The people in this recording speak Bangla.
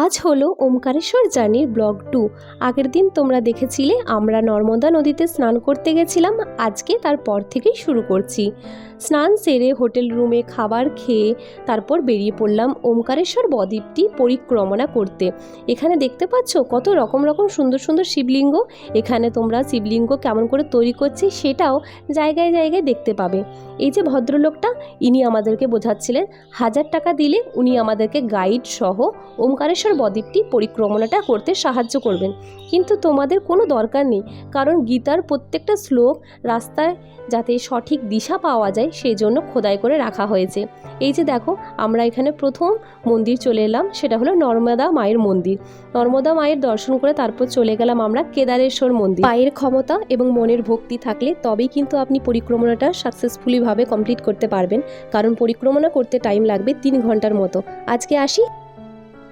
আজ হলো ওমকারেশ্বর জার্নির ব্লগ 2। আগের দিন তোমরা দেখেছিলে আমরা নর্মদা নদীতে স্নান করতে গেছিলাম। আজকে তারপর থেকেই শুরু করছি। স্নান সেরে হোটেল রুমে খাবার খেয়ে তারপর বেরিয়ে পড়লাম ওমকারেশ্বর বদ্বীপটি পরিক্রমা করতে। এখানে দেখতে পাচ্ছ কত রকম সুন্দর সুন্দর শিবলিঙ্গ। এখানে তোমরা শিবলিঙ্গ কেমন করে তৈরি করছে সেটাও জায়গায় জায়গায় দেখতে পাবে। এই যে ভদ্রলোকটা, ইনি আমাদেরকে বোঝাচ্ছিলেন 1000 টাকা দিলে উনি আমাদেরকে গাইড সহ ওমকারেশ্বর বদ্বীপটি পরিক্রমাটা করতে সাহায্য করবেন। কিন্তু তোমাদের কোনো দরকার নেই, কারণ গীতার প্রত্যেকটা শ্লোক রাস্তায় যাতে সঠিক দিশা পাওয়া যায় সেই জন্য খোদাই করে রাখা হয়েছে। এই যে দেখো, আমরা এখানে প্রথম মন্দির চলে এলাম, সেটা হলো নর্মদা মায়ের মন্দির। নর্মদা মায়ের দর্শন করে তারপর চলে গেলাম আমরা কেদারেশ্বর মন্দির। পায়ের ক্ষমতা এবং মনের ভক্তি থাকলে তবেই কিন্তু আপনি পরিক্রমাটা সাকসেসফুলিভাবে কমপ্লিট করতে পারবেন, কারণ পরিক্রমা করতে টাইম লাগবে 3 ঘন্টার মতো। আজকে আসি।